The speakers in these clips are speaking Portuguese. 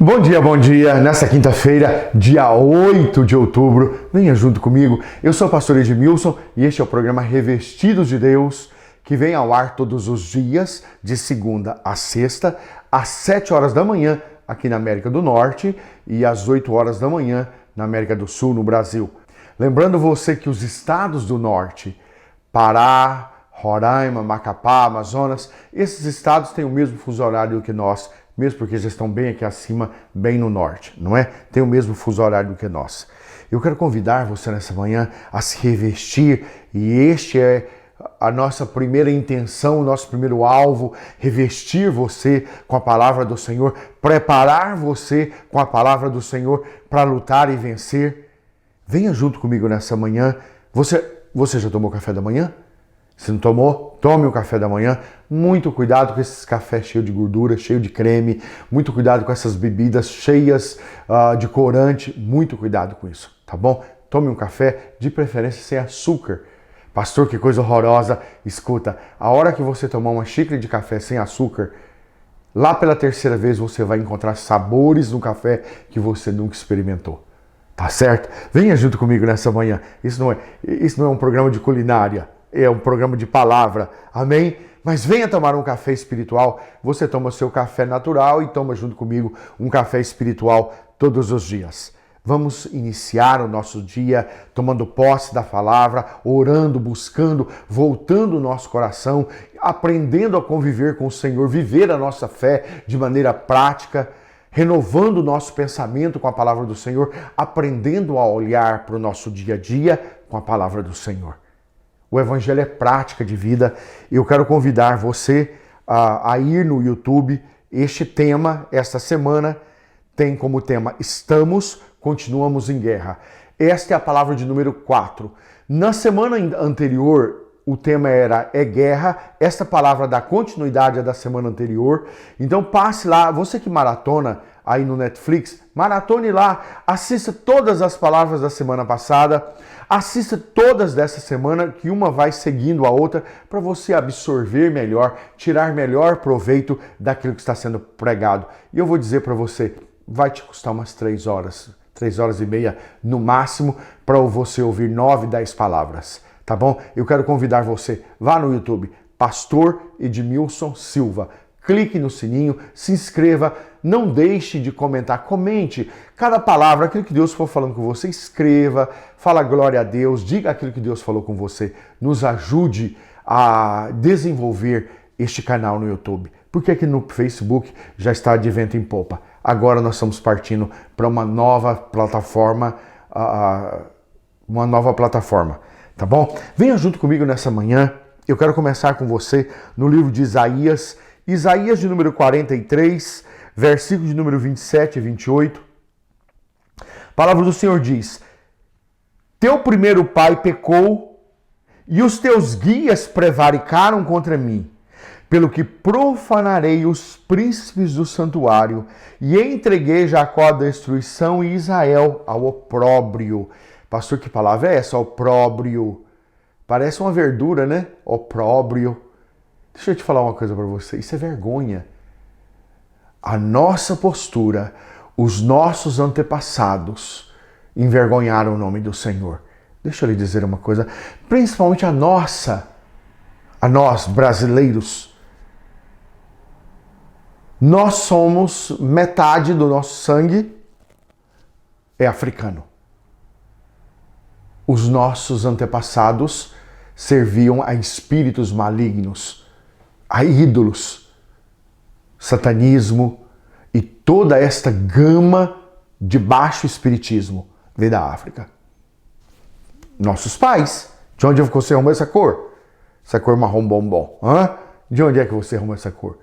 Bom dia, bom dia. Nesta quinta-feira, dia 8 de outubro, venha junto comigo. Eu sou o pastor Edmilson e este é o programa Revestidos de Deus, que vem ao ar todos os dias, de segunda a sexta, às 7 horas da manhã, aqui na América do Norte, e às 8 horas da manhã, na América do Sul, no Brasil. Lembrando você que os estados do Norte, Pará, Roraima, Macapá, Amazonas, esses estados têm o mesmo fuso horário que nós, mesmo porque já estão bem aqui acima, bem no norte, não é? Tem o mesmo fuso horário que nós. Eu quero convidar você nessa manhã a se revestir, e este é a nossa primeira intenção, o nosso primeiro alvo, revestir você com a palavra do Senhor, preparar você com a palavra do Senhor para lutar e vencer. Venha junto comigo nessa manhã. Você já tomou café da manhã? Se não tomou, tome o café da manhã. Muito cuidado com esses cafés cheios de gordura, cheio de creme. Muito cuidado com essas bebidas cheias de corante. Muito cuidado com isso, tá bom? Tome um café, de preferência sem açúcar. Pastor, que coisa horrorosa. Escuta, a hora que você tomar uma xícara de café sem açúcar, lá pela terceira vez você vai encontrar sabores no café que você nunca experimentou. Tá certo? Venha junto comigo nessa manhã. Isso não é um programa de culinária. É um programa de palavra, amém? Mas venha tomar um café espiritual. Você toma o seu café natural e toma junto comigo um café espiritual todos os dias. Vamos iniciar o nosso dia tomando posse da palavra, orando, buscando, voltando o nosso coração, aprendendo a conviver com o Senhor, viver a nossa fé de maneira prática, renovando o nosso pensamento com a palavra do Senhor, aprendendo a olhar para o nosso dia a dia com a palavra do Senhor. O Evangelho é prática de vida. Eu quero convidar você a ir no YouTube. Este tema, esta semana, tem como tema Continuamos em Guerra. Esta é a palavra de número 4. Na semana anterior, o tema era guerra. Esta palavra dá continuidade à da semana anterior. Então passe lá, você que maratona aí no Netflix, maratone lá, assista todas as palavras da semana passada, assista todas dessa semana, que uma vai seguindo a outra, para você absorver melhor, tirar melhor proveito daquilo que está sendo pregado. E eu vou dizer para você, vai te custar umas 3 horas e meia no máximo, para você ouvir 9, 10 palavras, tá bom? Eu quero convidar você, vá no YouTube, Pastor Edmilson Silva, clique no sininho, se inscreva, não deixe de comentar, comente cada palavra, aquilo que Deus for falando com você, escreva, fala glória a Deus, diga aquilo que Deus falou com você, nos ajude a desenvolver este canal no YouTube, porque aqui no Facebook já está de vento em popa. Agora nós estamos partindo para uma nova plataforma, tá bom? Venha junto comigo nessa manhã, eu quero começar com você no livro de Isaías de número 43, versículo de número 27 e 28. A palavra do Senhor diz: Teu primeiro pai pecou e os teus guias prevaricaram contra mim, pelo que profanarei os príncipes do santuário e entreguei Jacó à destruição e Israel ao opróbrio. Pastor, que palavra é essa? Opróbrio. Parece uma verdura, né? Opróbrio. Deixa eu te falar uma coisa para você, isso é vergonha. A nossa postura, os nossos antepassados envergonharam o nome do Senhor. Deixa eu lhe dizer uma coisa, principalmente a nós brasileiros, nós somos, metade do nosso sangue é africano. Os nossos antepassados serviam a espíritos malignos, a ídolos, satanismo e toda esta gama de baixo espiritismo veio da África. Nossos pais, de onde você arrumou essa cor? Essa cor marrom bombom. De onde é que você arrumou essa cor?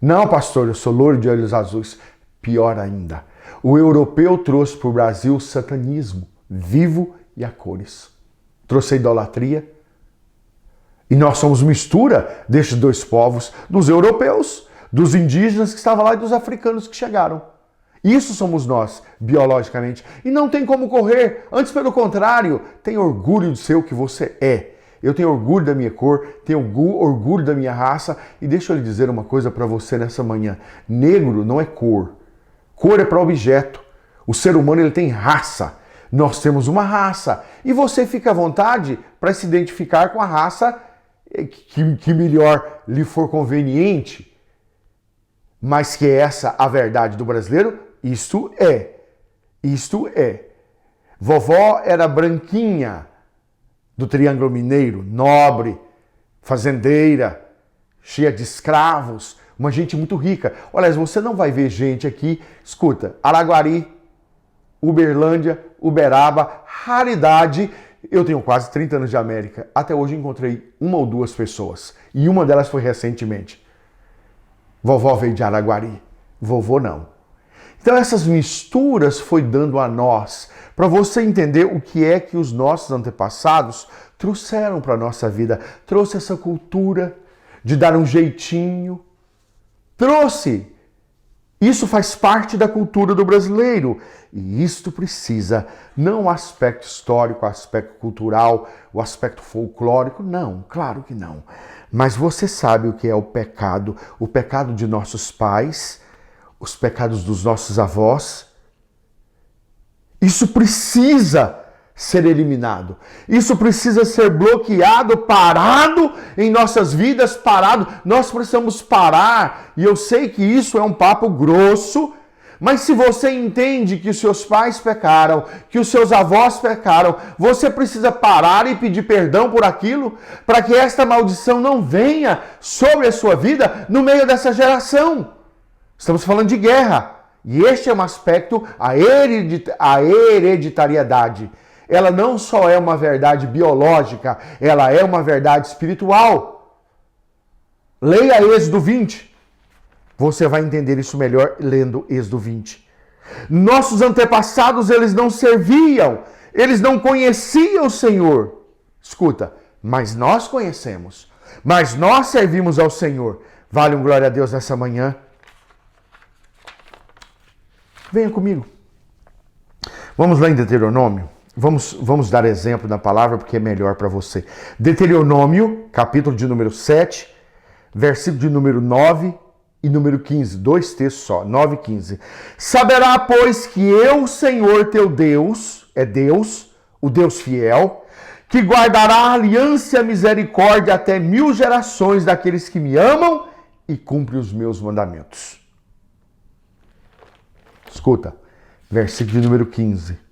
Não, pastor, eu sou loiro de olhos azuis. Pior ainda, o europeu trouxe para o Brasil o satanismo vivo e a cores. Trouxe a idolatria. E nós somos mistura destes dois povos, dos europeus, dos indígenas que estavam lá e dos africanos que chegaram. Isso somos nós, biologicamente. E não tem como correr. Antes, pelo contrário, tenha orgulho de ser o que você é. Eu tenho orgulho da minha cor, tenho orgulho da minha raça. E deixa eu lhe dizer uma coisa para você nessa manhã. Negro não é cor. Cor é para objeto. O ser humano ele tem raça. Nós temos uma raça. E você fica à vontade para se identificar com a raça que melhor lhe for conveniente. Mas que é essa a verdade do brasileiro? Isto é. Isto é. Vovó era branquinha, do Triângulo Mineiro, nobre, fazendeira, cheia de escravos, uma gente muito rica. Olha, você não vai ver gente aqui, escuta, Araguari, Uberlândia, Uberaba, raridade. Eu tenho quase 30 anos de América. Até hoje encontrei uma ou duas pessoas. E uma delas foi recentemente. Vovó veio de Araguari. Vovô não. Então essas misturas foi dando a nós, para você entender o que é que os nossos antepassados trouxeram para a nossa vida. Trouxe essa cultura de dar um jeitinho. Trouxe. Isso faz parte da cultura do brasileiro. E isto precisa, não o aspecto histórico, o aspecto cultural, o aspecto folclórico, não, claro que não. Mas você sabe o que é o pecado de nossos pais, os pecados dos nossos avós. Isso precisa ser eliminado. Isso precisa ser bloqueado, parado em nossas vidas, parado. Nós precisamos parar. E eu sei que isso é um papo grosso, mas se você entende que os seus pais pecaram, que os seus avós pecaram, você precisa parar e pedir perdão por aquilo, para que esta maldição não venha sobre a sua vida no meio dessa geração. Estamos falando de guerra. E este é um aspecto, a hereditariedade. Ela não só é uma verdade biológica, ela é uma verdade espiritual. Leia Êxodo 20. Você vai entender isso melhor lendo Êxodo 20. Nossos antepassados, eles não serviam, eles não conheciam o Senhor. Escuta, mas nós conhecemos, mas nós servimos ao Senhor. Vale um glória a Deus nessa manhã. Venha comigo. Vamos lá em Deuteronômio. Vamos dar exemplo na palavra porque é melhor para você. Deuteronômio, capítulo de número 7, versículo de número 9 e número 15. Dois textos só, 9 e 15. Saberá, pois, que eu, Senhor teu Deus, é Deus, o Deus fiel, que guardará a aliança e a misericórdia até 1000 gerações daqueles que me amam e cumprem os meus mandamentos. Escuta, versículo de número 15.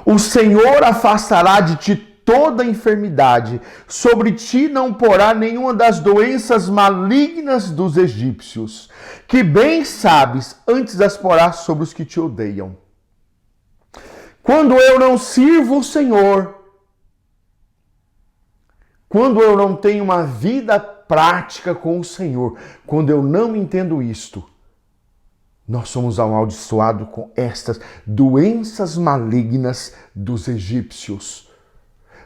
O Senhor afastará de ti toda enfermidade, sobre ti não porá nenhuma das doenças malignas dos egípcios, que bem sabes, antes as porá sobre os que te odeiam. Quando eu não sirvo o Senhor, quando eu não tenho uma vida prática com o Senhor, quando eu não entendo isto, nós somos amaldiçoados com estas doenças malignas dos egípcios.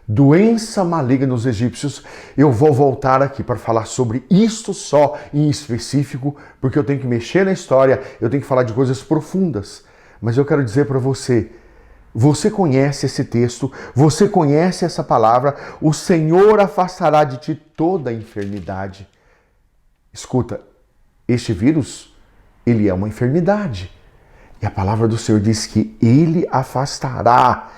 Doença maligna dos egípcios. Eu vou voltar aqui para falar sobre isto só em específico, porque eu tenho que mexer na história, eu tenho que falar de coisas profundas. Mas eu quero dizer para você, você conhece esse texto, você conhece essa palavra, o Senhor afastará de ti toda a enfermidade. Escuta, este vírus, ele é uma enfermidade. E a palavra do Senhor diz que ele afastará.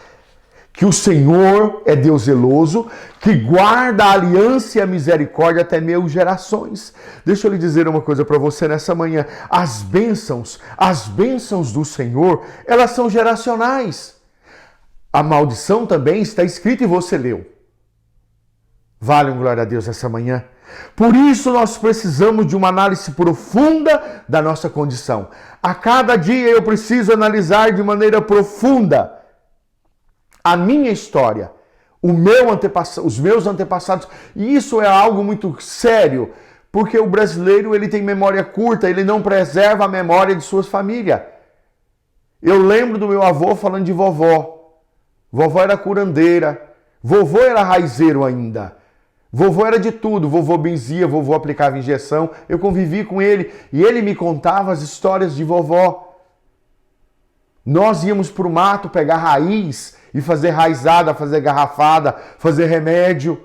Que o Senhor é Deus zeloso, que guarda a aliança e a misericórdia até 1000 gerações. Deixa eu lhe dizer uma coisa para você nessa manhã. As bênçãos do Senhor, elas são geracionais. A maldição também está escrita e você leu. Vale um glória a Deus essa manhã. Por isso nós precisamos de uma análise profunda da nossa condição. A cada dia eu preciso analisar de maneira profunda a minha história, os meus antepassados. E isso é algo muito sério, porque o brasileiro ele tem memória curta, ele não preserva a memória de suas famílias. Eu lembro do meu avô falando de vovó. Vovó era curandeira, vovô era raizeiro ainda. Vovô era de tudo, vovô benzia, vovô aplicava injeção, eu convivi com ele e ele me contava as histórias de vovó. Nós íamos para o mato pegar raiz e fazer raizada, fazer garrafada, fazer remédio.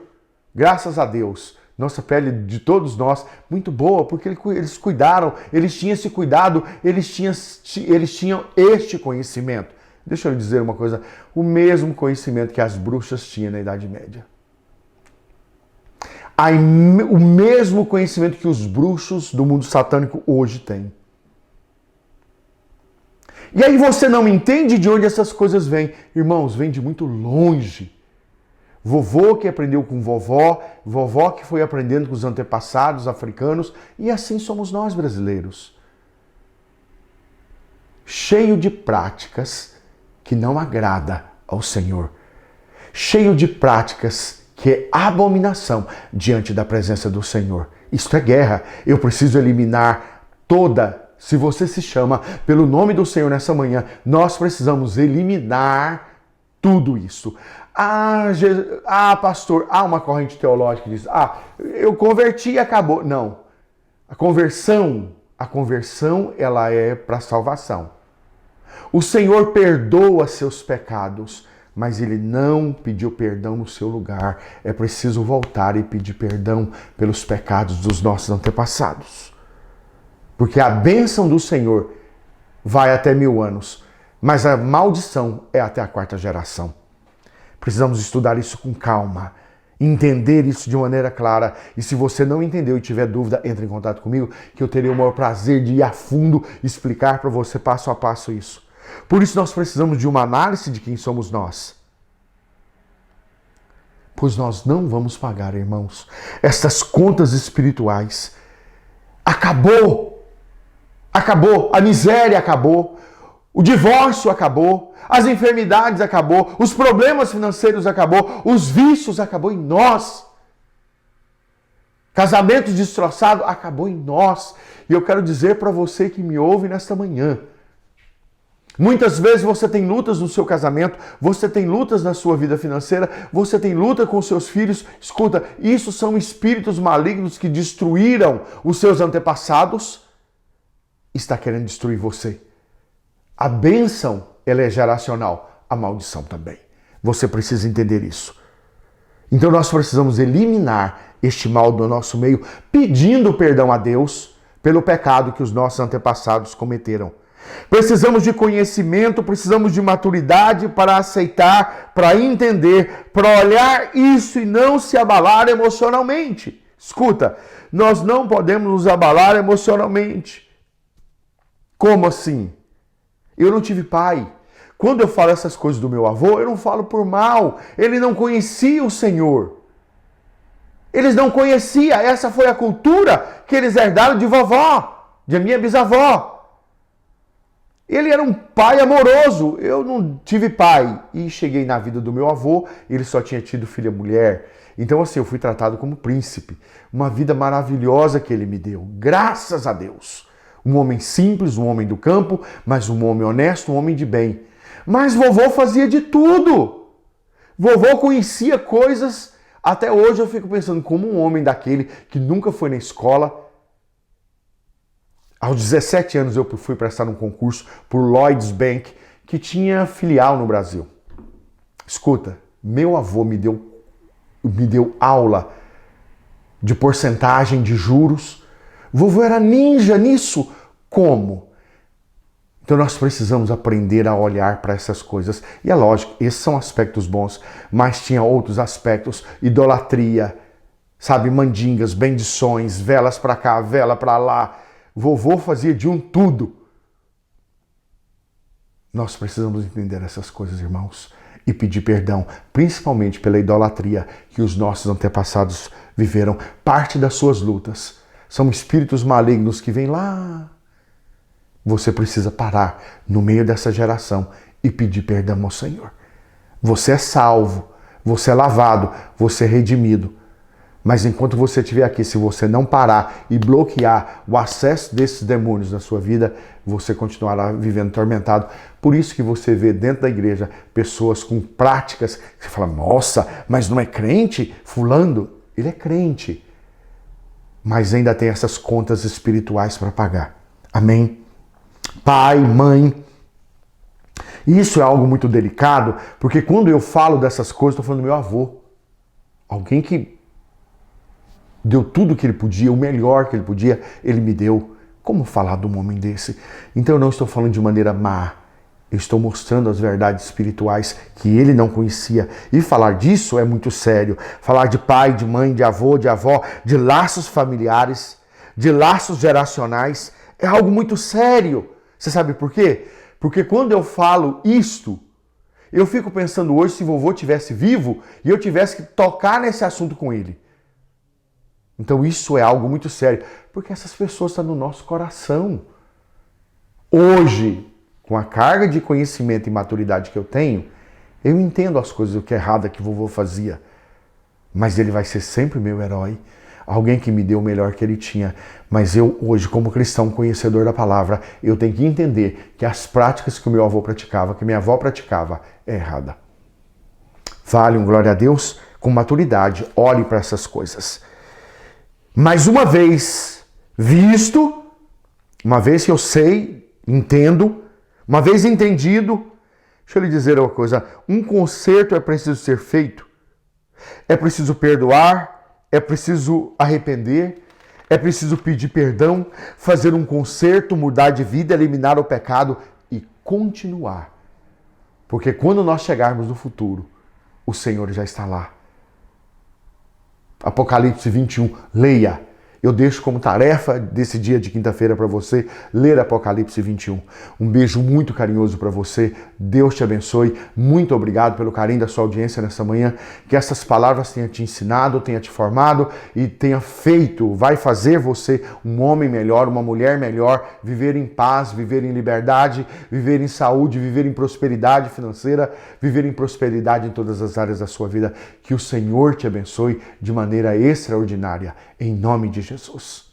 Graças a Deus, nossa pele de todos nós, muito boa, porque eles cuidaram, eles tinham esse cuidado, eles tinham este conhecimento. Deixa eu lhe dizer uma coisa, o mesmo conhecimento que as bruxas tinham na Idade Média. O mesmo conhecimento que os bruxos do mundo satânico hoje têm. E aí você não entende de onde essas coisas vêm. Irmãos, vem de muito longe. Vovô que aprendeu com vovó, vovó que foi aprendendo com os antepassados africanos, e assim somos nós brasileiros. Cheio de práticas que não agrada ao Senhor. Cheio de práticas que é abominação diante da presença do Senhor. Isto é guerra. Eu preciso eliminar toda. Se você se chama pelo nome do Senhor nessa manhã, nós precisamos eliminar tudo isso. Pastor, há uma corrente teológica que diz, eu converti e acabou. Não. A conversão, ela é para salvação. O Senhor perdoa seus pecados, mas Ele não pediu perdão no seu lugar. É preciso voltar e pedir perdão pelos pecados dos nossos antepassados. Porque a bênção do Senhor vai até 1000 anos, mas a maldição é até a 4ª geração. Precisamos estudar isso com calma, entender isso de maneira clara. E se você não entendeu e tiver dúvida, entre em contato comigo, que eu terei o maior prazer de ir a fundo, explicar para você passo a passo isso. Por isso nós precisamos de uma análise de quem somos nós. Pois nós não vamos pagar, irmãos, essas contas espirituais. Acabou! Acabou! A miséria acabou! O divórcio acabou, as enfermidades acabou, os problemas financeiros acabou, os vícios acabou em nós. Casamento destroçado acabou em nós. E eu quero dizer para você que me ouve nesta manhã, muitas vezes você tem lutas no seu casamento, você tem lutas na sua vida financeira, você tem luta com seus filhos. Escuta, isso são espíritos malignos que destruíram os seus antepassados. Está querendo destruir você. A bênção, ela é geracional. A maldição também. Você precisa entender isso. Então nós precisamos eliminar este mal do nosso meio, pedindo perdão a Deus pelo pecado que os nossos antepassados cometeram. Precisamos de conhecimento, precisamos de maturidade para aceitar, para entender, para olhar isso e não se abalar emocionalmente. Escuta, nós não podemos nos abalar emocionalmente. Como assim? Eu não tive pai. Quando eu falo essas coisas do meu avô, eu não falo por mal. Ele não conhecia o Senhor. Eles não conheciam. Essa foi a cultura que eles herdaram de vovó, de minha bisavó. Ele era um pai amoroso. Eu não tive pai. E cheguei na vida do meu avô, ele só tinha tido filha mulher. Então assim, eu fui tratado como príncipe. Uma vida maravilhosa que ele me deu. Graças a Deus. Um homem simples, um homem do campo, mas um homem honesto, um homem de bem. Mas vovô fazia de tudo. Vovô conhecia coisas. Até hoje eu fico pensando como um homem daquele que nunca foi na escola. Aos 17 anos eu fui prestar um concurso por Lloyds Bank, que tinha filial no Brasil. Escuta, meu avô me deu aula de porcentagem de juros. Vovô era ninja nisso. Como? Então nós precisamos aprender a olhar para essas coisas. E é lógico, esses são aspectos bons, mas tinha outros aspectos. Idolatria, sabe, mandingas, bendições, velas para cá, vela para lá. Vovô fazia de um tudo. Nós precisamos entender essas coisas, irmãos, e pedir perdão, principalmente pela idolatria que os nossos antepassados viveram. Parte das suas lutas são espíritos malignos que vêm lá. Você precisa parar no meio dessa geração e pedir perdão ao Senhor. Você é salvo, você é lavado, você é redimido. Mas enquanto você estiver aqui, se você não parar e bloquear o acesso desses demônios na sua vida, você continuará vivendo atormentado. Por isso que você vê dentro da igreja pessoas com práticas que você fala, nossa, mas não é crente? Fulano, ele é crente. Mas ainda tem essas contas espirituais para pagar. Amém? Pai, mãe. Isso é algo muito delicado, porque quando eu falo dessas coisas, estou falando do meu avô. Alguém que deu tudo o que ele podia, o melhor que ele podia, ele me deu. Como falar de um homem desse? Então eu não estou falando de maneira má. Eu estou mostrando as verdades espirituais que ele não conhecia. E falar disso é muito sério. Falar de pai, de mãe, de avô, de avó, de laços familiares, de laços geracionais, é algo muito sério. Você sabe por quê? Porque quando eu falo isto, eu fico pensando hoje se vovô tivesse vivo e eu tivesse que tocar nesse assunto com ele. Então isso é algo muito sério, porque essas pessoas estão no nosso coração. Hoje, com a carga de conhecimento e maturidade que eu tenho, eu entendo as coisas que é errado que vovô fazia. Mas ele vai ser sempre meu herói. Alguém que me deu o melhor que ele tinha. Mas eu, hoje, como cristão, conhecedor da palavra, eu tenho que entender que as práticas que o meu avô praticava, que minha avó praticava, é errada. Vale um glória a Deus com maturidade. Olhe para essas coisas. Mais uma vez visto, uma vez que eu sei, entendo, uma vez entendido, deixa eu lhe dizer uma coisa, um conserto é preciso ser feito, é preciso perdoar, é preciso arrepender, é preciso pedir perdão, fazer um conserto, mudar de vida, eliminar o pecado e continuar. Porque quando nós chegarmos no futuro, o Senhor já está lá. Apocalipse 21, leia. Eu deixo como tarefa desse dia de quinta-feira para você ler Apocalipse 21. Um beijo muito carinhoso para você. Deus te abençoe. Muito obrigado pelo carinho da sua audiência nessa manhã. Que essas palavras tenham te ensinado, tenham te formado e tenha feito, vai fazer você um homem melhor, uma mulher melhor, viver em paz, viver em liberdade, viver em saúde, viver em prosperidade financeira, viver em prosperidade em todas as áreas da sua vida. Que o Senhor te abençoe de maneira extraordinária. Em nome de Jesus.